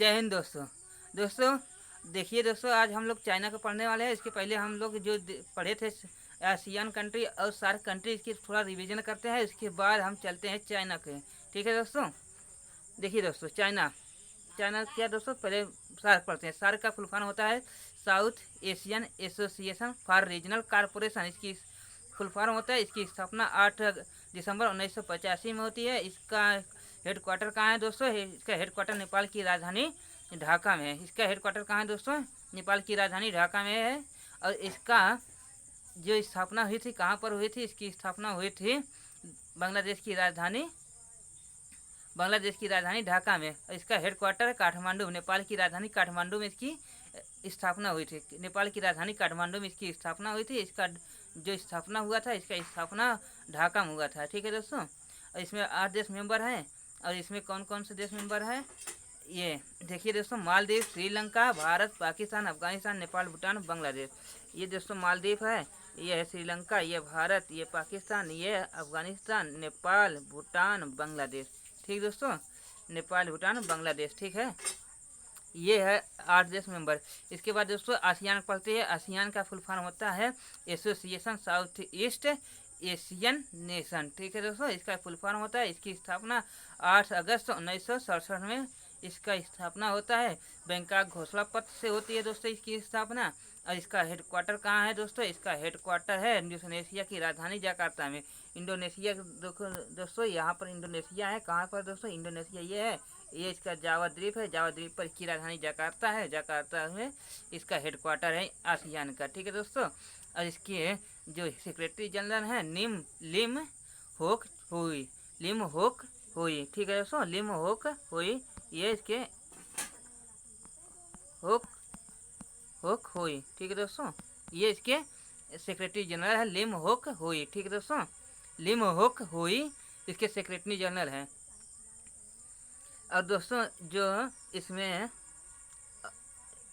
जय हिंद दोस्तों। दोस्तों देखिए दोस्तों, आज हम लोग चाइना का पढ़ने वाले हैं। इसके पहले हम लोग जो पढ़े थे आसियान कंट्री और सार्क कंट्री, इसकी थोड़ा रिवीजन करते हैं। इसके बाद हम चलते हैं चाइना के। ठीक है दोस्तों। देखिए दोस्तों, चाइना चाइना क्या दोस्तों, पहले सार्क पढ़ते हैं। सार्क का फुल फॉर्म होता है south Asian association for regional corporation. इसकी फुल फॉर्म होता है। इसकी स्थापना 8 दिसंबर 1985 में होती है। इसका हेडक्वार्टर कहाँ है दोस्तों? इसका हेडक्वार्टर नेपाल की राजधानी ढाका में है। इसका हेडक्वार्टर कहाँ है दोस्तों? नेपाल की राजधानी ढाका में है। और इसका जो स्थापना हुई थी, कहाँ पर हुई थी? इसकी स्थापना हुई थी बांग्लादेश की राजधानी ढाका में। इसका हेडक्वार्टर है काठमांडू, नेपाल की राजधानी काठमांडू में इसकी स्थापना हुई थी। नेपाल की राजधानी काठमांडू में इसकी स्थापना हुई थी। इसका जो स्थापना हुआ था, इसका स्थापना ढाका में हुआ था। ठीक है दोस्तों। और इसमें 8 देश मेंबर हैं। और इसमें कौन कौन से देश मेंबर हैं ये देखिए दोस्तों। मालदीव, श्रीलंका, भारत, पाकिस्तान, अफगानिस्तान, नेपाल, भूटान, बांग्लादेश। ये दोस्तों मालदीव है, ये है श्रीलंका, ये भारत, ये पाकिस्तान, ये अफगानिस्तान, नेपाल, भूटान, बांग्लादेश। ठीक दोस्तों, नेपाल, भूटान, बांग्लादेश। ठीक है, ये है 8 देश मेंबर। इसके बाद दोस्तों आसियान पढ़ते हैं। आसियान का फुल फॉर्म होता है association south east Asian nation. ठीक है दोस्तों, इसका फुल फॉर्म होता है। इसकी स्थापना 8 अगस्त 1967 में इसका स्थापना होता है। बैंकॉक घोषणा पत्र से होती है दोस्तों इसकी स्थापना। और इसका हेडक्वार्टर कहाँ है दोस्तों? इसका हेडक्वार्टर है इंडोनेशिया की राजधानी जकार्ता में। इंडोनेशिया दोस्तों, यहाँ पर इंडोनेशिया है। कहाँ पर दोस्तों? इंडोनेशिया ये है, ये इसका जावा द्वीप है। जावा द्वीप पर इसकी राजधानी जकार्ता है। जकार्ता में इसका हेडक्वार्टर है आसियान का। ठीक है दोस्तों। और इसके जो सेक्रेटरी जनरल हैं लिम होक हुई। ठीक है दोस्तों, लिम होक हुई, ये इसके होक हुई। ठीक है दोस्तों, ये इसके सेक्रेटरी जनरल है लिम होक हुई। ठीक है दोस्तों, लिम होक हुई इसके सेक्रेटरी जनरल हैं। और दोस्तों जो इसमें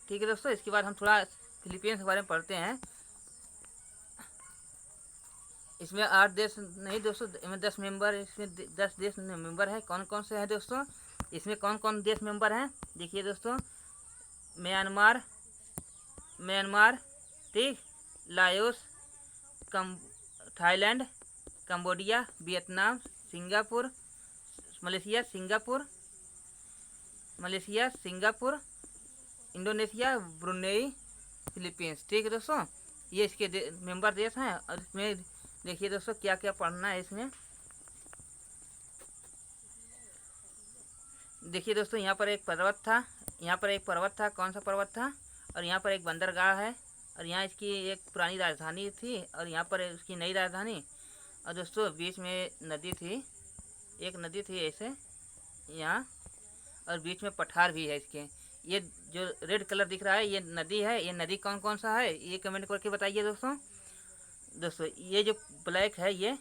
ठीक है दोस्तों, इसके बाद हम थोड़ा फिलीपींस के बारे में पढ़ते हैं। इसमें 8 देश नहीं दोस्तों, इसमें 10 मेंबर, इसमें 10 देश मेंबर है। कौन कौन से हैं दोस्तों? इसमें कौन कौन देश मेंबर हैं देखिए दोस्तों। म्यांमार, ठीक, Laos, Thailand, Cambodia, Vietnam, Malaysia, Singapore, Indonesia, Brunei, Philippines. ठीक है दोस्तों, ये इसके मेंबर देश हैं। और इसमें देखिए दोस्तों क्या क्या पढ़ना है इसमें। देखिए दोस्तों, यहाँ पर एक पर्वत था। कौन सा पर्वत था? और यहाँ पर एक बंदरगाह है। और यहाँ इसकी एक पुरानी राजधानी थी। और यहाँ पर उसकी नई राजधानी। और दोस्तों बीच में नदी थी, एक नदी थी ऐसे यहाँ। और बीच में पठार भी है इसके। ये जो रेड कलर दिख रहा है, ये नदी है। ये नदी कौन कौन सा है ये कमेंट करके बताइए दोस्तों। दोस्तों ये जो ब्लैक है, ये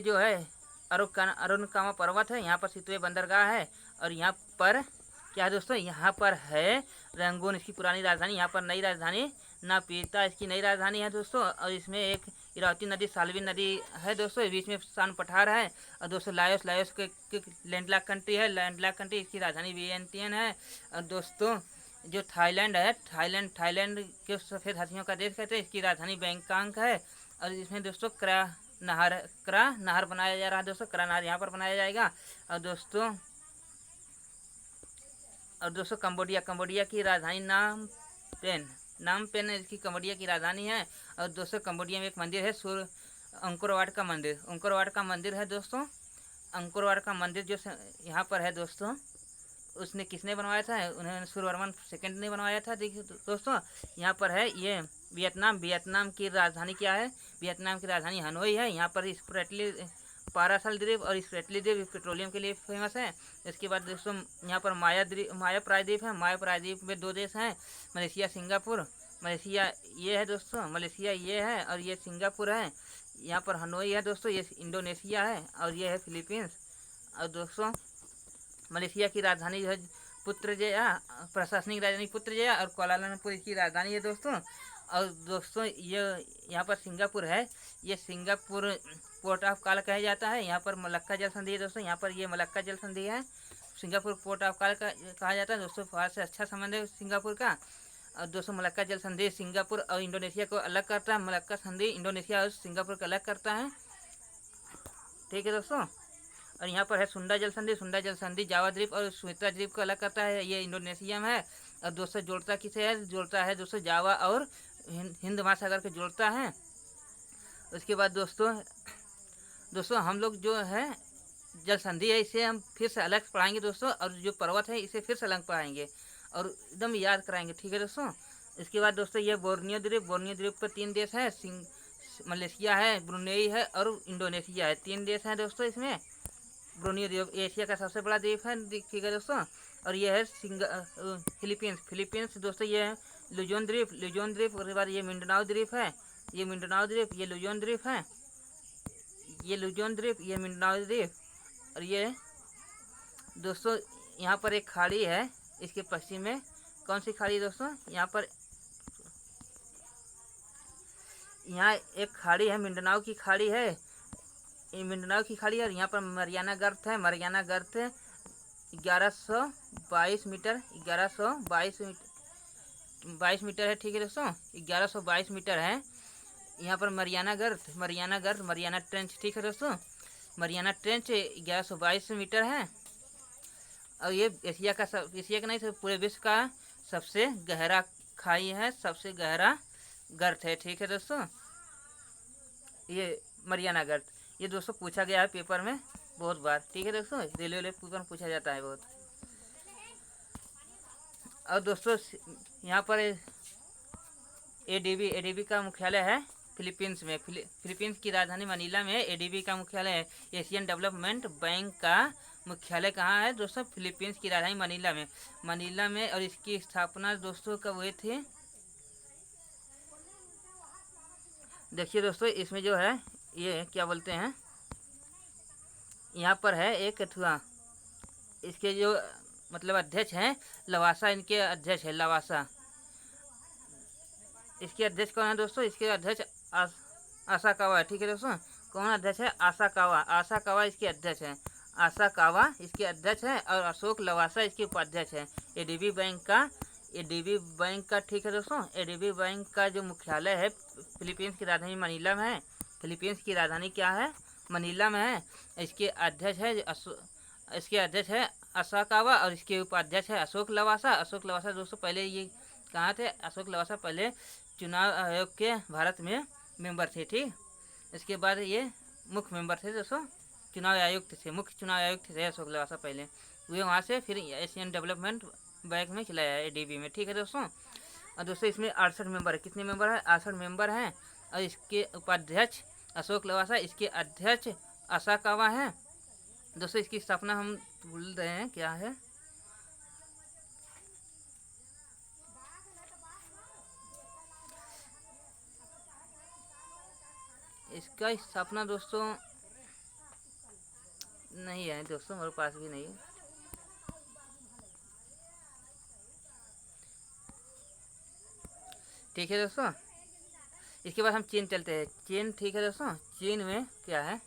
जो है अरुणकामा पर्वत है। यहाँ पर सितवे बंदरगाह है। और यहाँ पर क्या है दोस्तों? यहाँ पर है रंगून, इसकी पुरानी राजधानी। यहाँ पर नई राजधानी नापीता इसकी नई राजधानी है दोस्तों। और इसमें एक इरावती नदी, साल्वी नदी है दोस्तों। बीच में सान पठार है। और दोस्तों लाओस के लैंडलॉक कंट्री है। लैंडलॉक कंट्री, इसकी राजधानी वियंतियन है। और दोस्तों जो थाईलैंड है, थाईलैंड के सफ़ेद हाथियों का देश कहते हैं। इसकी राजधानी बैंकॉक है। और इसमें दोस्तों क्रा नहर बनाया जा रहा है दोस्तों। क्रा नहर यहाँ पर बनाया जाएगा। और दोस्तों कंबोडिया की राजधानी नामपेन इसकी कंबोडिया की राजधानी है। और दोस्तों कंबोडिया में एक मंदिर है, अंकोरवाट का मंदिर है दोस्तों। अंकोरवाट का मंदिर जो यहाँ पर है दोस्तों, उसने किसने बनवाया था? उन्होंने सूर्यवर्मन सेकंड ने बनवाया था। देखिए दोस्तों यहाँ पर है ये वियतनाम की राजधानी क्या है? वियतनाम की राजधानी हनोई है। यहाँ पर पारासल द्वीप और स्प्रेटली द्वीप पेट्रोलियम के लिए फेमस है। इसके बाद दोस्तों यहाँ पर माया प्रायद्वीप है। माया प्रायद्वीप में 2 देश हैं, मलेशिया, सिंगापुर। मलेशिया ये है दोस्तों, मलेशिया ये है। और ये सिंगापुर है। यहाँ पर हनोई है दोस्तों, ये इंडोनेशिया है। और ये है फिलीपींस। और दोस्तों मलेशिया की राजधानी जो है पुत्रजया, प्रशासनिक राजधानी पुत्रजया। और कुआलालंपुर इसकी राजधानी है दोस्तों। और दोस्तों ये यहाँ पर सिंगापुर है, ये सिंगापुर पोर्ट ऑफ कॉल कहा जाता है। यहाँ पर मलक्का जल संधि है दोस्तों, यहाँ पर ये मलक्का जल संधि है, सिंगापुर पोर्ट ऑफ कॉल का कहा जाता है दोस्तों। भारत से अच्छा संबंध है सिंगापुर का। और दोस्तों मलक्का जल संधि सिंगापुर और इंडोनेशिया को अलग करता है, मलक्का संधि इंडोनेशिया और सिंगापुर को अलग करता है, ठीक है दोस्तों। और यहाँ पर है सुंडा जल संधि, सुंडा जल संधि जावा द्वीप और सुमात्रा द्वीप को अलग करता है, ये इंडोनेशिया में है। और दोस्तों जोड़ता किसे है, जोड़ता है दोस्तों जावा और हिंद महासागर को जोड़ता है। उसके बाद दोस्तों हम लोग जो है जल संधि है इसे हम फिर से अलग पढ़ाएंगे दोस्तों, और जो पर्वत है इसे फिर से अलग पढ़ाएंगे और एकदम याद कराएंगे, ठीक है दोस्तों। इसके बाद दोस्तों ये बोर्नियो द्वीप, बोर्नियो द्वीप पर 3 देश है, मलेशिया है, ब्रुनेई है और इंडोनेशिया है, 3 देश हैं दोस्तों इसमें। बोर्नियो द्वीप एशिया का सबसे बड़ा द्वीप है, ठीक है दोस्तों। और ये है फिलीपींस दोस्तों, ये है लुजोन द्वीप, लुजोन द्वीप। और बाद ये मिंडनाओ द्वीप है, ये मिंडनाओ द्वीप, ये लुजोन द्वीप है, ये लुजोन द्वीप, ये मिंडनाओ द्वीप। और ये दोस्तों यहाँ पर एक खाड़ी है, इसके पश्चिम में कौन सी खाड़ी दोस्तों, यहाँ एक खाड़ी है, मिंडनाओ की खाड़ी है, ये मिंडनाओ की खाड़ी है। और यहाँ पर मरियाना गर्त है, मरियाना गर्त 1122 मीटर, 1122 मीटर है, ठीक है दोस्तों, 1122 मीटर है। यहाँ पर मरियाना गर्त, मरियाना ट्रेंच, ठीक है दोस्तों, मरियाना ट्रेंच 1122 मीटर है। और ये एशिया का नहीं पूरे विश्व का सबसे गहरा खाई है, सबसे गहरा गर्त है, ठीक है दोस्तों, ये मरियाना गर्त। ये दोस्तों पूछा गया है पेपर में बहुत बार, ठीक है दोस्तों, रेलवे पेपर में पूछा जाता है बहुत। और दोस्तों यहाँ पर एडीबी का मुख्यालय है फिलीपींस में, फिलीपींस की राजधानी मनीला में एडीबी का मुख्यालय है। एशियन डेवलपमेंट बैंक का मुख्यालय कहाँ है दोस्तों, फिलीपींस की राजधानी मनीला में। और इसकी स्थापना दोस्तों कब हुई थी, देखिए दोस्तों इसमें जो है ये क्या बोलते हैं, यहाँ पर है एक अथवा, इसके जो मतलब अध्यक्ष हैं लवासा, इनके अध्यक्ष है लवासा। इसके अध्यक्ष कौन है दोस्तों, इसके अध्यक्ष आसाकावा है, ठीक है दोस्तों। कौन अध्यक्ष है, आसाकावा इसके अध्यक्ष है, आसाकावा इसके अध्यक्ष है। और अशोक लवासा इसके उपाध्यक्ष है। एडीबी बैंक का ठीक है दोस्तों, एडीबी बैंक का जो मुख्यालय है फिलीपींस की राजधानी मनीला में है। फिलीपींस की राजधानी क्या है, मनीला में है। इसके अध्यक्ष है आसाकावा और इसके उपाध्यक्ष है अशोक लवासा दोस्तों। पहले ये कहाँ थे, अशोक लवासा पहले चुनाव आयोग के भारत में मेंबर थे, ठीक। इसके बाद ये मुख्य मेंबर थे दोस्तों, चुनाव आयुक्त थे, मुख्य चुनाव आयुक्त थे अशोक लवासा पहले। वे वहाँ से फिर एशियन डेवलपमेंट बैंक में चलाया है, एडीबी में, ठीक है दोस्तों। और दोस्तों इसमें 68 मेंबर है, कितने मेंबर है, 68 मेंबर हैं। और इसके उपाध्यक्ष अशोक लवासा, इसके अध्यक्ष आसाकावा है दोस्तों। इसकी स्थापना हम भूल रहे हैं क्या है, इसका स्थापना दोस्तों नहीं है दोस्तों, मेरे पास भी नहीं है। ठीक है दोस्तों, इसके बाद हम चीन चलते हैं। चीन, ठीक है दोस्तों, चीन में क्या है,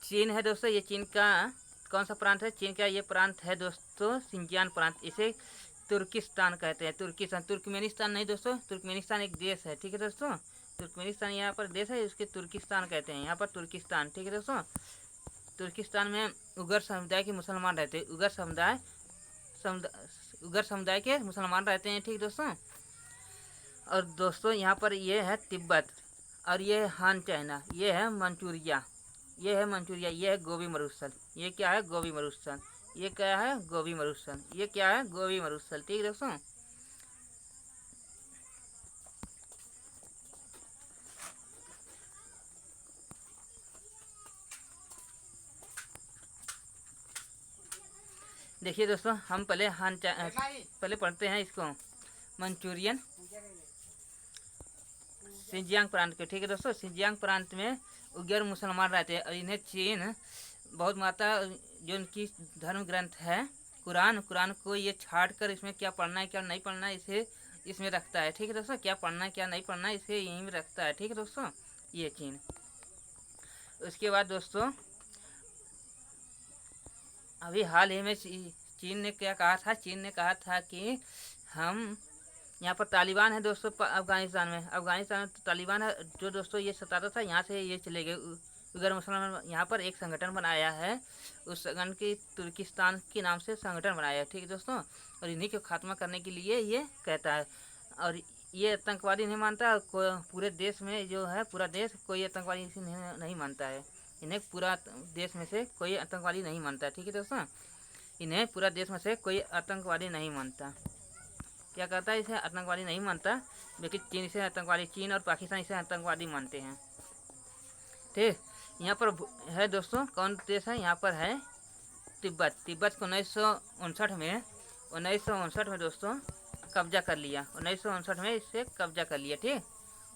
चीन है दोस्तों, ये चीन का कौन सा प्रांत है, चीन का ये प्रांत है दोस्तों सिंजियान प्रांत। इसे तुर्किस्तान कहते हैं, तुर्कमेनिस्तान नहीं दोस्तों, तुर्कमेनिस्तान एक देश है, ठीक है दोस्तों। तुर्कमेनिस्तान यहाँ पर देश है, उसके तुर्किस्तान कहते हैं, यहाँ पर तुर्किस्तान, ठीक है दोस्तों। तुर्किस्तान में उगर समुदाय के मुसलमान रहते हैं, उगर समुदाय के मुसलमान रहते हैं, ठीक दोस्तों। और दोस्तों यहाँ पर ये है तिब्बत, और ये है हान चाइना, ये है मंचूरिया, ये है गोबी मरुस्थल, ये क्या है, गोबी मरुस्थल, ये क्या है, गोबी मरुस्थल, ये क्या है, गोबी मरुस्थल, ठीक है दोस्तों। देखिए दोस्तों, हम पहले पढ़ते हैं इसको, मंचूरियन सिंजियांग प्रांत के, ठीक है दोस्तों। सिंजियांग प्रांत में उग्र मुसलमान रहते हैं, और इन्हें चीन बहुत माता जो उनकी धर्म ग्रंथ है कुरान को ये छाट कर इसमें क्या पढ़ना है क्या नहीं पढ़ना है, इसे इसमें रखता है। ठीक है दोस्तों, क्या पढ़ना है क्या नहीं पढ़ना है इसे यहीं में रखता है। ठीक है दोस्तों, ये चीन। उसके बाद दोस्तों अभी हाल ही में चीन ने क्या कहा था, चीन ने कहा था कि हम यहाँ पर तालिबान है दोस्तों अफगानिस्तान में, तो तालिबान है जो दोस्तों ये सताता था, यहाँ से ये चले गए उगर मुसलमान। यहाँ पर एक संगठन बनाया है, उस संगठन की तुर्किस्तान के नाम से संगठन बनाया है। ठीक है दोस्तों, और इन्हीं को खात्मा करने के लिए ये कहता है। और ये आतंकवादी नहीं मानता, पूरे देश में जो है पूरा देश कोई आतंकवादी नहीं मानता है। इन्हें पूरा देश में से कोई आतंकवादी नहीं मानता। ठीक है दोस्तों, इन्हें पूरा देश में से कोई आतंकवादी नहीं मानता। क्या कहता है, इसे आतंकवादी नहीं मानता, लेकिन चीन इसे आतंकवादी, चीन और पाकिस्तान इसे आतंकवादी मानते हैं। ठीक, यहाँ पर है दोस्तों कौन देश है, यहाँ पर है तिब्बत। तिब्बत को 1959 में दोस्तों कब्जा कर लिया। 1959 में इससे कब्जा कर लिया। ठीक,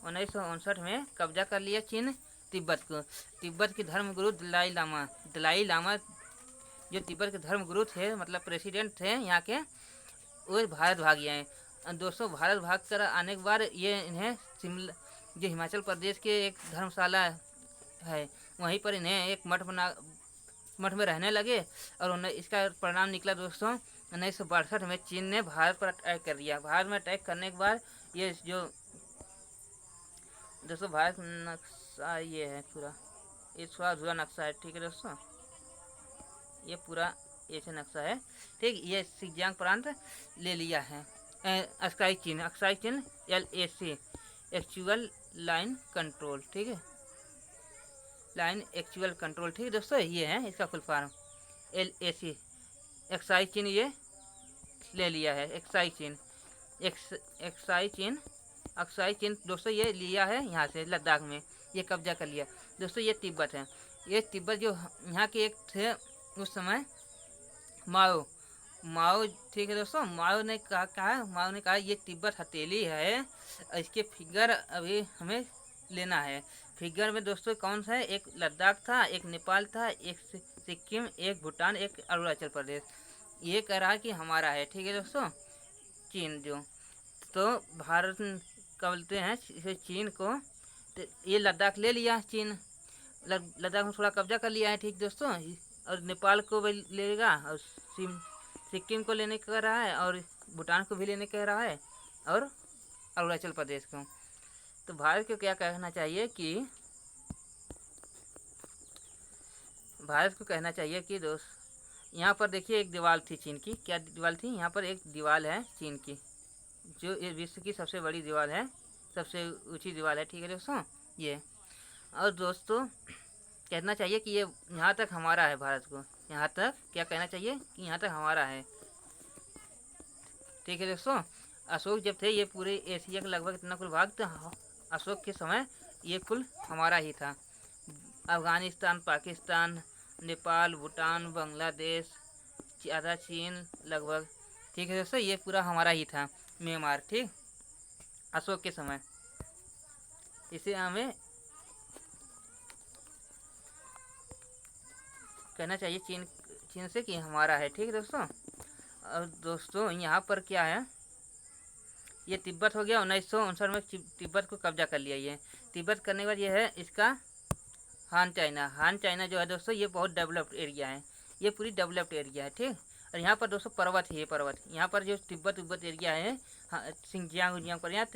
1959 में कब्जा कर लिया चीन तिब्बत को। तिब्बत के धर्मगुरु दलाई लामा जो तिब्बत के धर्मगुरु थे, मतलब प्रेसिडेंट थे यहाँ के, वो भारत भाग गए हैं दोस्तों। भारत भाग कर आने के बाद ये इन्हें शिमला, जो हिमाचल प्रदेश के एक धर्मशाला है, वहीं पर इन्हें एक मठ में रहने लगे। और उन्हें इसका परिणाम निकला दोस्तों 1962 में चीन ने भारत पर अटैक कर दिया। भारत में अटैक करने के बाद ये जो दोस्तों भारत नक्शा ये है पूरा, ये थोड़ा अधूरा नक्शा है। ठीक है दोस्तों, ये पूरा ऐसे नक्शा है। ठीक, ये सिंजियांग प्रांत ले लिया है। अक्साई चीन LAC एक्चुअल लाइन कंट्रोल। ठीक है, लाइन एक्चुअल कंट्रोल। ठीक है दोस्तों, ये है इसका फुल फॉर्म LAC। एक्साई चीन ये ले लिया है, एक्साई चीन दोस्तों ये लिया है यहाँ से लद्दाख में, ये कब्जा कर लिया दोस्तों। ये तिब्बत है, ये तिब्बत जो यहाँ के एक थे उस समय माओ। ठीक है दोस्तों, माओ ने कहा ये तिब्बत हथेली है, इसके फिगर अभी हमें लेना है। फिगर में दोस्तों कौन सा है, एक लद्दाख था, एक नेपाल था, एक सिक्किम, एक भूटान, एक अरुणाचल प्रदेश। ये कह रहा कि हमारा है। ठीक है दोस्तों, चीन जो तो भारत का बोलते हैं इसे चीन को, तो ये लद्दाख ले लिया चीन, लद्दाख में थोड़ा कब्जा कर लिया है। ठीक दोस्तों, और नेपाल को भी लेगा, और सिक्किम को लेने कह रहा है, और भूटान को भी लेने कह रहा है, और अरुणाचल प्रदेश को। तो भारत को क्या कहना चाहिए कि दोस्त यहाँ पर देखिए एक दीवार थी चीन की। क्या दीवार थी, यहाँ पर एक दीवार है चीन की, जो इस विश्व की सबसे बड़ी दीवार है, सबसे ऊंची दीवार है। ठीक है दोस्तों, ये। और दोस्तों कहना चाहिए कि ये यहाँ तक हमारा है, भारत को यहाँ तक क्या कहना चाहिए कि यहाँ तक हमारा है। ठीक है दोस्तों, अशोक जब थे ये पूरे एशिया का लगभग इतना कुल भाग, तो अशोक के समय ये कुल हमारा ही था। अफगानिस्तान, पाकिस्तान, नेपाल, भूटान, बांग्लादेश, आधा चीन लगभग। ठीक है दोस्तों, ये पूरा हमारा ही था, म्यांमार। ठीक, अशोक के समय इसे हमें कहना चाहिए चीन से कि हमारा है। ठीक है दोस्तों, और दोस्तों यहाँ पर क्या है, ये तिब्बत हो गया। 1959 में तिब्बत को कब्जा कर लिया। ये तिब्बत करने के बाद ये है इसका हान चाइना जो है दोस्तों, ये बहुत डेवलप्ड एरिया है, ये पूरी डेवलप्ड एरिया है। ठीक, और यहाँ पर दोस्तों पर्वत है, ये पर्वत यहाँ पर जो तिब्बत एरिया है, सिंजियांग पर यहाँ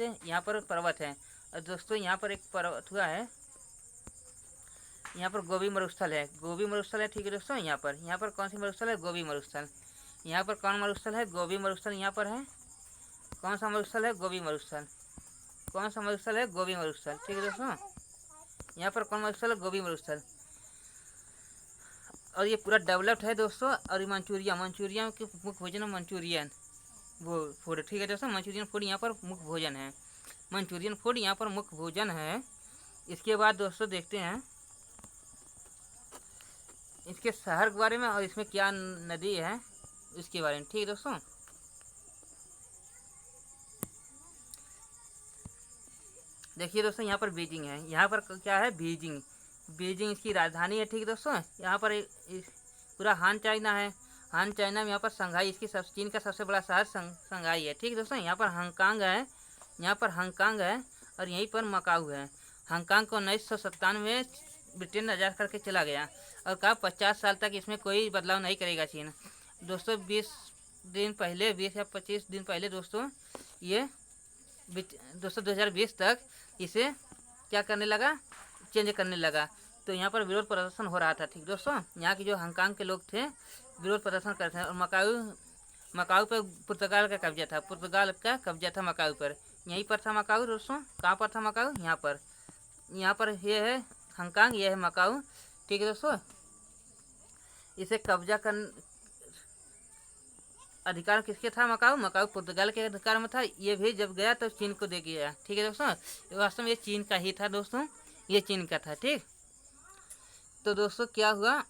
पर पर्वत है। और दोस्तों यहाँ पर एक पर्वत हुआ है, यहाँ पर गोबी मरुस्थल है। ठीक है दोस्तों, यहाँ पर कौन सी मरुस्थल है, गोबी मरुस्थल। यहाँ पर कौन मरुस्थल है, गोबी मरुस्थल यहाँ पर है। कौन सा मरुस्थल है, गोबी मरुस्थल। ठीक है दोस्तों, यहाँ पर कौन मरुस्थल है, गोबी मरुस्थल। और ये पूरा डेवलप्ड है दोस्तों। और मंचूरियन के मुख्य भोजन है मंचूरियन फूड। ठीक है दोस्तों, मंचूरियन फूड यहाँ पर मुख्य भोजन है। इसके बाद दोस्तों देखते हैं इसके शहर के बारे में, और इसमें क्या नदी है इसके बारे में। ठीक है दोस्तों, देखिए दोस्तों यहाँ पर बीजिंग है, यहाँ पर क्या है, बीजिंग इसकी राजधानी है। ठीक है दोस्तों, यहाँ पर पूरा हान चाइना है। हान चाइना में यहाँ पर संघाई, इसकी चीन का सबसे बड़ा शहर संघाई है। ठीक है दोस्तों, यहाँ पर हांगकांग है, यहाँ पर हांगकांग है और यहीं पर मकाऊ है। हांगकांग को 1997 में ब्रिटेन आज़ाद करके चला गया और कहा 50 साल तक इसमें कोई बदलाव नहीं करेगा चीन। दोस्तों 20 या 25 दिन पहले दोस्तों ये दोस्तों 2020 तक इसे क्या करने लगा, चेंज करने लगा। तो यहाँ पर विरोध प्रदर्शन हो रहा था। ठीक दोस्तों, यहाँ के जो हांगकांग के लोग थे विरोध प्रदर्शन करते हैं। और मकाऊ पर पुर्तगाल का कब्जा था, पुर्तगाल का कब्जा था मकाऊ पर। यहीं पर था मकाऊ दोस्तों, कहाँ पर था मकाऊ, यहाँ पर ये है हांगकांग, ये है मकाऊ। ठीक है दोस्तों, इसे कब्जा कर अधिकार किसके था, मकाऊ पुर्तगाल के अधिकार में था। ये भी जब गया तो चीन को दे गया। ठीक है दोस्तों, वास्तव में ये चीन का ही था दोस्तों, ये चीन का था। ठीक, तो दोस्तों क्या हुआ,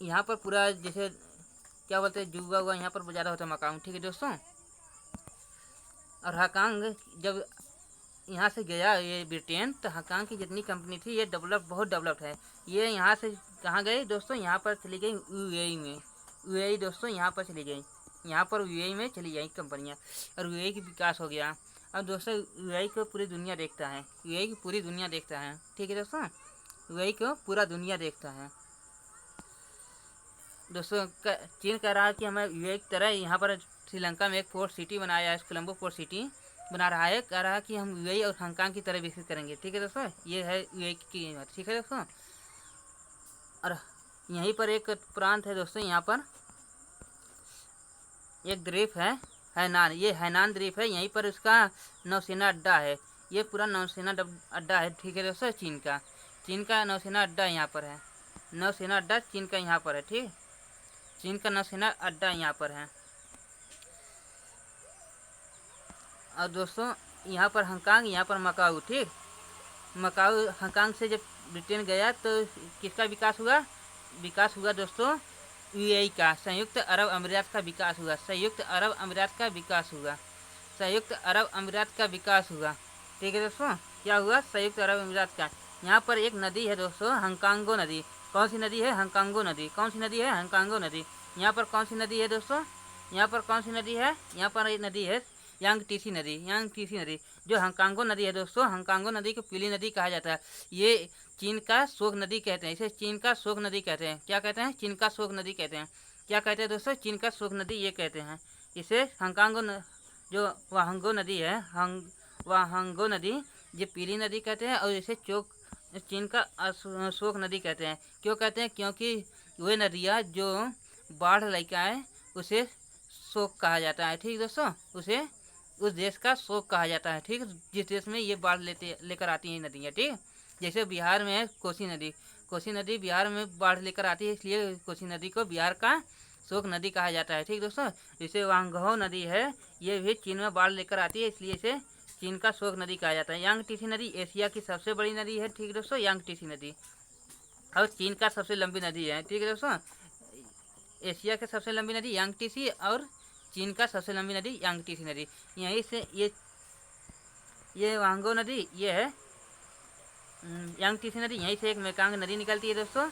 यहाँ पर पूरा जैसे क्या बोलते हैं जुआ हुआ यहाँ पर ज़्यादा होता है मकाऊ। ठीक है दोस्तों, और हांगकांग जब यहाँ से गया ये ब्रिटेन, तो हांगकांग की जितनी कंपनी थी ये बहुत डेवलप्ड है। ये यहाँ से कहाँ गए दोस्तों, यहाँ पर चली गई यूएई में। यूएई दोस्तों यहाँ पर चली गई, यहाँ पर यूएई में चली गई कंपनियाँ और यूएई की विकास हो गया। अब दोस्तों यूएई को पूरी दुनिया देखता है, यूएई की पूरी दुनिया देखता है। ठीक है दोस्तों, यूएई को पूरा दुनिया देखता है। दोस्तों चीन कह रहा है कि हमें यूएई की तरह यहाँ पर श्रीलंका में एक पोर्ट सिटी बनाया है, कोलंबो पोर्ट सिटी बना रहा है। कह रहा है कि हम यूएई और हांगकांग की तरह विकसित करेंगे। ठीक है दोस्तों, ये है यूएई की बात। ठीक है दोस्तों, और यहीं पर एक प्रांत है दोस्तों, यहाँ पर एक द्वीप है हैनान, ये हैनान द्वीप है। यहीं पर उसका नौसेना अड्डा है, ये पूरा नौसेना अड्डा है। ठीक है दोस्तों, चीन का नौसेना अड्डा यहाँ पर है, नौसेना अड्डा चीन का यहाँ पर है। ठीक, चीन का नौसेना अड्डा यहाँ पर है। और दोस्तों यहाँ पर हांगकांग, यहाँ पर मकाऊ। ठीक, मकाऊ हांगकांग से जब ब्रिटेन गया तो किसका विकास हुआ दोस्तों, यूएई का, संयुक्त अरब अमीरात का विकास हुआ, संयुक्त अरब अमीरात का विकास हुआ। ठीक है दोस्तों, क्या हुआ, संयुक्त अरब अमीरात का। यहाँ पर एक नदी है दोस्तों, हांगकांगो नदी। कौन सी नदी है, हांगकांगो नदी। कौन सी नदी है, हांगकांगो नदी। यहाँ पर कौन सी नदी है दोस्तों, यहाँ पर कौन सी नदी है, यहाँ पर एक नदी है यांगटीसी नदी, जो हांगकांगो नदी है दोस्तों। हांगकांगो नदी को पीली नदी कहा जाता है। ये चीन का शोक नदी कहते हैं, इसे चीन का शोक नदी कहते हैं। क्या कहते हैं, चीन का शोक नदी कहते हैं। क्या कहते हैं दोस्तों, चीन का शोक नदी ये कहते हैं। इसे जो वाहंगो नदी है, वाहंगो नदी, ये पीली नदी कहते हैं और इसे चीन का शोक नदी कहते हैं। क्यों कहते हैं, क्योंकि वे नदियाँ जो बाढ़ लेकर आए उसे शोक कहा जाता है। ठीक दोस्तों, उसे उस देश का शोक कहा जाता है। ठीक, जिस देश में ये बाढ़ लेकर आती हैं नदियाँ। ठीक, जैसे बिहार में है कोसी नदी बिहार में बाढ़ लेकर आती है, इसलिए कोसी नदी को बिहार का शोक नदी कहा जाता है। ठीक दोस्तों, जैसे वांगहो नदी है, ये भी चीन में बाढ़ लेकर आती है, इसलिए इसे चीन का शोक नदी कहा जाता है। यांगटीसी नदी एशिया की सबसे बड़ी नदी है। ठीक दोस्तों, यांगटीसी नदी और चीन का सबसे लंबी नदी है। ठीक है दोस्तों, एशिया की सबसे लंबी नदी यांगटीसी और चीन का सबसे लंबी नदी यांगटीसी नदी। यहीं से ये वांगो नदी, ये है यांगटीसी नदी, यहीं से एक मेकांग नदी निकलती है दोस्तों।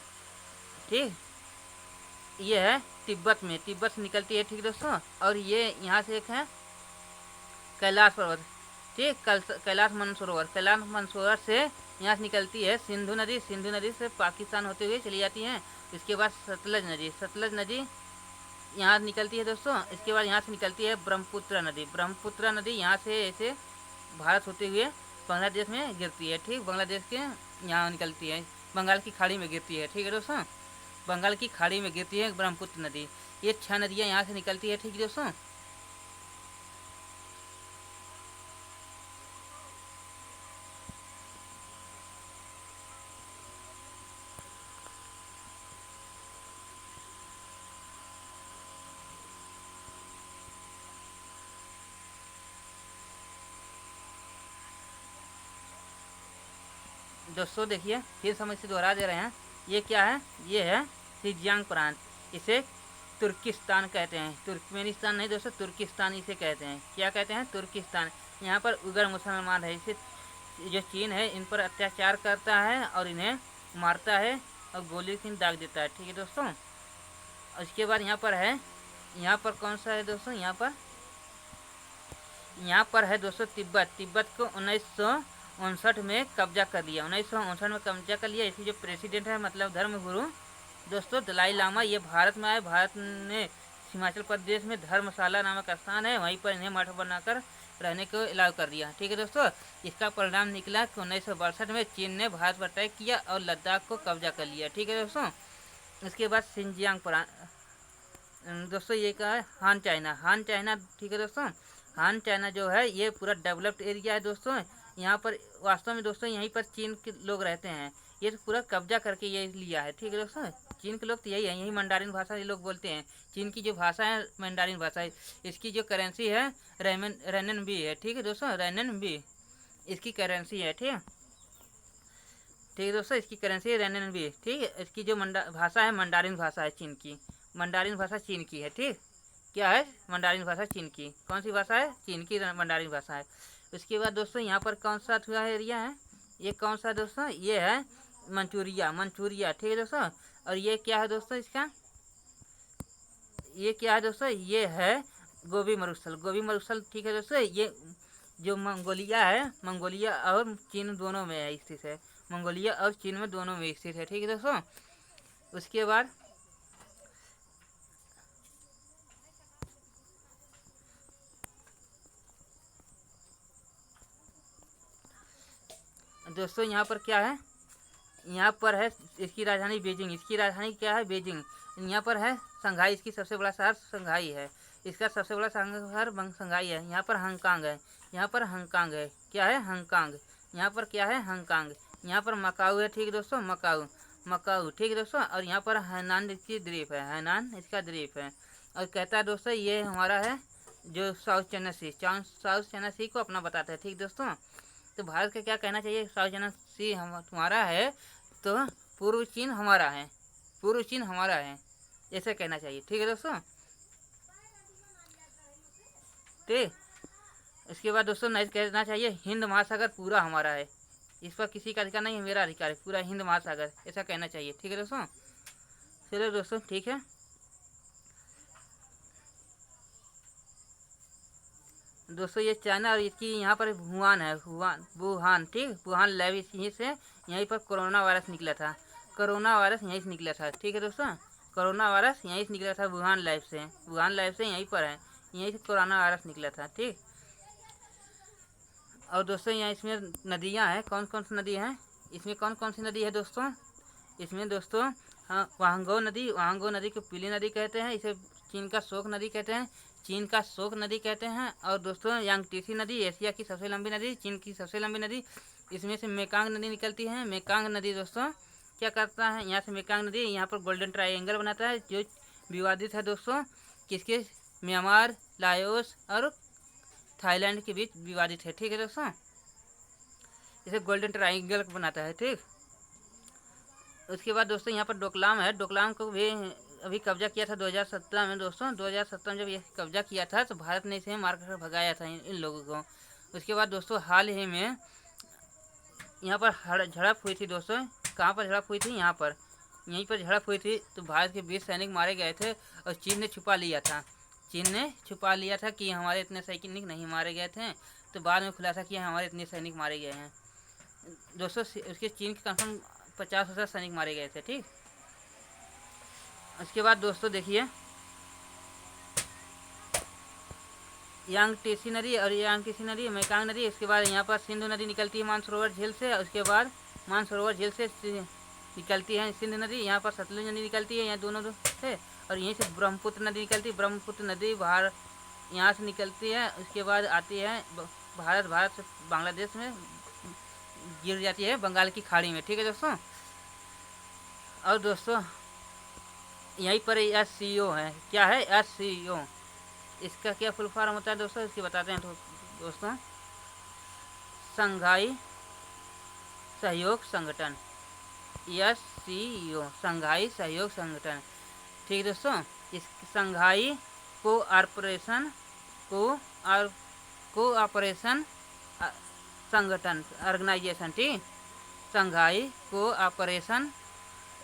ठीक, ये है तिब्बत से निकलती है। ठीक दोस्तों, और ये यहाँ से एक है कैलाश पर्वत। ठीक, कैलाश मानसरोवर से यहाँ से निकलती है सिंधु नदी से पाकिस्तान होते हुए चली जाती है। इसके बाद सतलज नदी यहाँ निकलती है दोस्तों। इसके बाद यहाँ से निकलती है ब्रह्मपुत्र नदी यहाँ से ऐसे भारत होते हुए बांग्लादेश में गिरती है। ठीक, बांग्लादेश के यहाँ निकलती है, बंगाल की खाड़ी में गिरती है। ठीक है दोस्तों, बंगाल की खाड़ी में गिरती है ब्रह्मपुत्र नदी। ये 6 नदियाँ यहाँ से निकलती है। ठीक दोस्तों, देखिए फिर हम इसे दोहरा दे रहे हैं। ये क्या है, ये है सिजियांग प्रांत, इसे तुर्किस्तान कहते हैं। तुर्कमेनिस्तान नहीं दोस्तों, तुर्किस्तान इसे कहते हैं। क्या कहते हैं, तुर्किस्तान। यहाँ पर उग्र मुसलमान है, इसे जो चीन है इन पर अत्याचार करता है और इन्हें मारता है और गोली से दाग देता है। ठीक है दोस्तों, उसके बाद यहाँ पर है, यहाँ पर कौन सा है दोस्तों, यहाँ पर है दोस्तों तिब्बत। तिब्बत को 1959 में कब्जा कर लिया, 1959 में कब्जा कर लिया। इसकी जो प्रेसिडेंट है मतलब धर्मगुरु दोस्तों दलाई लामा, ये भारत में आए। भारत ने हिमाचल प्रदेश में धर्मशाला नामक स्थान है, वहीं पर इन्हें मठ बनाकर रहने को अलाउ कर दिया। ठीक है दोस्तों, इसका परिणाम निकला कि 1962 में चीन ने भारत पर अटैक किया और लद्दाख को कब्जा कर लिया। ठीक है दोस्तों, इसके बाद सिंजियांग पर दोस्तों ये क्या है, हान चाइना। ठीक है दोस्तों, हान चाइना जो है ये पूरा डेवलप्ड एरिया है दोस्तों। यहाँ पर वास्तव में दोस्तों यहीं पर चीन के लोग रहते हैं, ये तो पूरा कब्जा करके ये लिया है। ठीक है दोस्तों, चीन के लोग तो यही है, यही मंडारिन भाषा ये लोग बोलते हैं। चीन की जो भाषा है मंडारिन भाषा है। इसकी जो करेंसी है रेनन-बी है। ठीक है दोस्तों, रेनन-बी इसकी करेंसी है। ठीक है दोस्तों, इसकी करेंसी है रेनन-बी। ठीक है, इसकी जो भाषा है मंडारिन भाषा है चीन की, मंडारिन भाषा चीन की है। ठीक, क्या है, मंडारिन भाषा चीन की। कौन सी भाषा है, चीन की मंडारिन भाषा है। उसके बाद दोस्तों यहाँ पर कौन सा हुआ एरिया है, ये कौन सा दोस्तों, ये है मंचूरिया। ठीक है दोस्तों, और ये क्या है दोस्तों, इसका ये क्या है दोस्तों, ये है गोबी मरुस्थल। ठीक है दोस्तों, ये जो मंगोलिया है, मंगोलिया और चीन दोनों में स्थित है, मंगोलिया और चीन में दोनों में स्थित है। ठीक है दोस्तों, उसके बाद दोस्तों यहाँ पर क्या है, यहाँ पर है इसकी राजधानी बीजिंग। इसकी राजधानी क्या है, बीजिंग। यहाँ पर है शंघाई, इसकी सबसे बड़ा शहर शंघाई है। इसका सबसे बड़ा शहर शंघाई है। यहाँ पर हांगकांग है, क्या है, हांगकांग। यहाँ पर क्या है, हांगकांग। यहाँ पर मकाऊ है। ठीक है दोस्तों, मकाऊ। ठीक है दोस्तों, और यहाँ पर हैनान इसकी द्वीप है, हैनान इसका द्वीप है। और कहता है दोस्तों ये हमारा है जो साउथ चाइना सी को अपना बताता है। ठीक दोस्तों, तो भारत का क्या कहना चाहिए, साउथ चाइना सी तुम्हारा है तो पूर्व चीन हमारा है, ऐसा कहना चाहिए। ठीक है दोस्तों, ठीक। इसके बाद दोस्तों नहीं कहना चाहिए हिंद महासागर पूरा हमारा है, इस पर किसी का अधिकार नहीं है, मेरा अधिकार है, पूरा हिंद महासागर, ऐसा कहना चाहिए। ठीक है दोस्तों, चलो दोस्तों ठीक है। दोस्तों ये चाइना और इसकी यहाँ पर वुहान है, वुहान। ठीक, वुहान लैब यहीं से, यहीं पर कोरोना वायरस निकला था, यहीं से निकला था। ठीक है दोस्तों, कोरोना वायरस यहीं से निकला था, वुहान लैब से यहीं पर है, यहीं से कोरोना वायरस निकला था। ठीक, और दोस्तों यहाँ इसमें नदियाँ हैं, कौन कौन सी नदी हैं, इसमें कौन कौन सी नदी है दोस्तों, इसमें दोस्तों हाँ वांगो नदी को पीली नदी कहते हैं, इसे चीन का शोक नदी कहते हैं। और दोस्तों यांगटीसी नदी एशिया की सबसे लंबी नदी, चीन की सबसे लंबी नदी, इसमें से मेकांग नदी निकलती है। मेकांग नदी दोस्तों क्या करता है, यहाँ से मेकांग नदी यहाँ पर गोल्डन ट्रायंगल बनाता है, जो विवादित है दोस्तों, किसके, म्यांमार, लाओस और थाईलैंड के बीच विवादित है। ठीक है दोस्तों, इसे गोल्डन ट्रायंगल बनाता है। ठीक, उसके बाद दोस्तों यहाँ पर डोकलाम है, डोकलाम को भी अभी कब्जा किया था 2017 में दोस्तों। 2017 में जब ये कब्जा किया था तो भारत ने इसे मार कर भगाया था इन लोगों को। उसके बाद दोस्तों हाल ही में यहाँ पर झड़प हुई थी दोस्तों, कहाँ पर झड़प हुई थी, यहीं पर झड़प हुई थी। तो भारत के 20 सैनिक मारे गए थे और चीन ने छुपा लिया था कि हमारे इतने सैनिक नहीं मारे गए थे। तो बाद में खुलासा किया हमारे इतने सैनिक मारे गए हैं दोस्तों। उसके चीन के कंफर्म 50,000 सैनिक मारे गए थे। ठीक, उसके बाद दोस्तों देखिए यांगटीसी नदी, मेकांग नदी, इसके बाद यहाँ पर सिंधु नदी निकलती है मानसरोवर झील से। उसके बाद मानसरोवर झील से निकलती है सिंधु नदी, यहाँ पर सतलुज नदी निकलती है, यहाँ दोनों से। और यहीं से ब्रह्मपुत्र नदी निकलती है, ब्रह्मपुत्र नदी बाहर यहाँ से निकलती है। उसके बाद आती है भारत से बांग्लादेश में गिर जाती है बंगाल की खाड़ी में। ठीक है दोस्तों, और दोस्तों यहीं पर SCO है, क्या है SCO, इसका क्या फुल फॉर्म होता है दोस्तों, इसकी बताते हैं। तो दोस्तों शंघाई सहयोग संगठन, SCO शंघाई सहयोग संगठन। ठीक दोस्तों, इस शंघाई कोऑपरेशन संगठन ऑर्गेनाइजेशन। ठीक, शंघाई कोऑपरेशन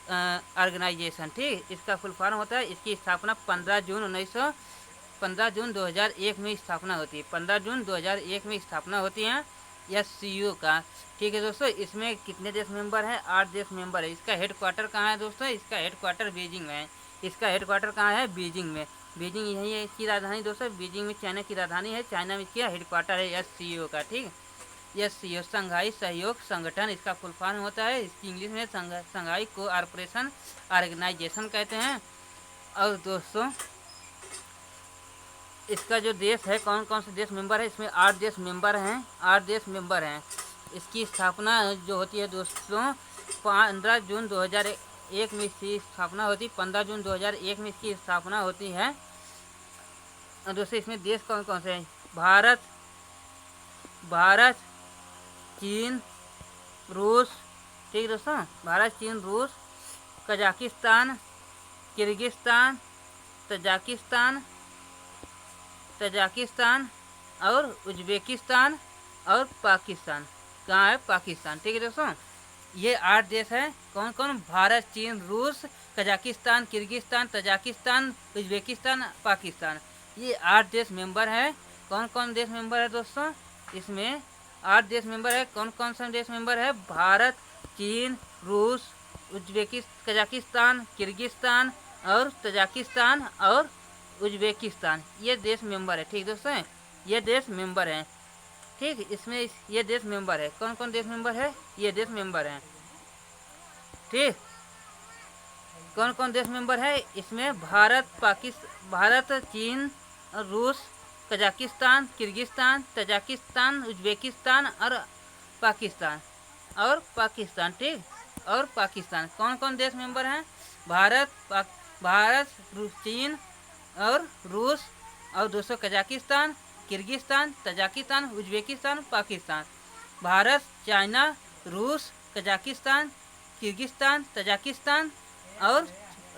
ऑर्गेनाइजेशन, ठीक। इसका फुल फॉर्म होता है, इसकी स्थापना 15 जून 2001 में स्थापना होती है। 15 जून 2001 में स्थापना होती है SCO का, ठीक है दोस्तों। इसमें कितने देश मेंबर हैं? 8 देश मेंबर है। इसका हेडक्वार्टर कहाँ है दोस्तों? इसका हेडक्वार्टर बीजिंग में है। इसका हेडक्वार्टर कहाँ है? बीजिंग में। बीजिंग यही है इसकी राजधानी दोस्तों। बीजिंग में चाइना की राजधानी है। चाइना में इसका हेडक्वार्टर है SCO का, ठीक। SCO संघाई सहयोग संगठन इसका फुल फॉर्म होता है। इसकी इंग्लिश में संघाई कोऑपरेशन ऑर्गेनाइजेशन कहते हैं। और दोस्तों इसका जो देश है, कौन कौन से देश मेंबर है? इसमें 8 देश मेंबर हैं। 8 देश मेंबर हैं। इसकी स्थापना जो होती है दोस्तों 15 जून 2001 में इसकी स्थापना होती है। 15 जून 2001 में इसकी स्थापना होती है। और दोस्तों इसमें देश कौन कौन से हैं? भारत, चीन, रूस, ठीक दोस्तों। भारत, चीन, रूस, कजाकिस्तान, किर्गिस्तान, तजाकिस्तान और उज्बेकिस्तान और पाकिस्तान। कहाँ है? पाकिस्तान, ठीक है दोस्तों। ये 8 देश हैं। कौन कौन? भारत, चीन, रूस, Kazakhstan, Kyrgyzstan, Tajikistan, Uzbekistan, Pakistan. ये 8 देश मेंबर हैं। कौन कौन देश मेंबर है दोस्तों? इसमें 8 देश मेंबर है। कौन कौन सा देश मेंबर है? भारत, चीन, रूस, कजाकिस्तान, किर्गिस्तान और तजाकिस्तान और उज्बेकिस्तान। ये देश मेंबर है, ठीक दोस्तों। ये देश मेंबर हैं, ठीक। इसमें ये देश मेंबर है। कौन कौन देश मेंबर है? ये देश मेंबर हैं, ठीक। कौन कौन देश मेंबर है? इसमें भारत, चीन, रूस, कजाकिस्तान, किर्गिस्तान, तजाकिस्तान, उज्बेकिस्तान और पाकिस्तान, ठीक। और पाकिस्तान। कौन कौन देश मेंबर हैं? भारत, चीन और रूस और दोस्तों Kazakhstan, Kyrgyzstan, Tajikistan, Uzbekistan, Pakistan. Bharat, China, रूस, कजाकिस्तान, किर्गिस्तान, तजाकिस्तान और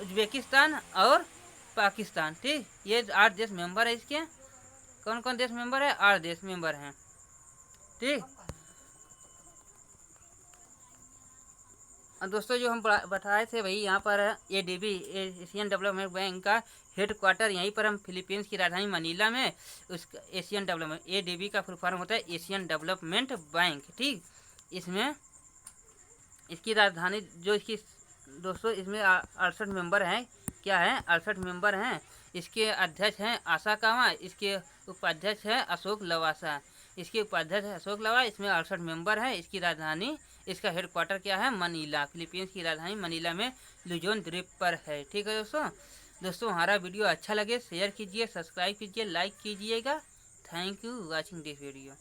उज्बेकिस्तान और पाकिस्तान, ठीक। ये 8 देश मेंबर है। इसके कौन कौन देश मेंबर है? 8 देश मेंबर हैं, ठीक। दोस्तों जो हम बताए थे भाई, यहाँ पर ADB एशियन डेवलपमेंट बैंक का हेडक्वार्टर यहीं पर हम फिलीपींस की राजधानी मनीला में उस एशियन डेवलपमेंट ADB का फुल फॉर्म होता है एशियन डेवलपमेंट बैंक, ठीक। इसमें इसकी राजधानी जो इसकी दोस्तों इसमें 68 मेंबर हैं। क्या है? 68 मेंबर हैं। इसके अध्यक्ष हैं आशा कामा। इसके उपाध्यक्ष हैं अशोक लवासा। इसके उपाध्यक्ष अशोक लवासा। इसमें 68 मेंबर हैं। इसकी राजधानी, इसका हेडक्वार्टर क्या है? मनीला। फिलीपींस की राजधानी मनीला में लुजोन द्वीप पर है, ठीक है दोस्तों। हमारा वीडियो अच्छा लगे शेयर कीजिए, सब्सक्राइब कीजिए, लाइक कीजिएगा। Thank you watching this video.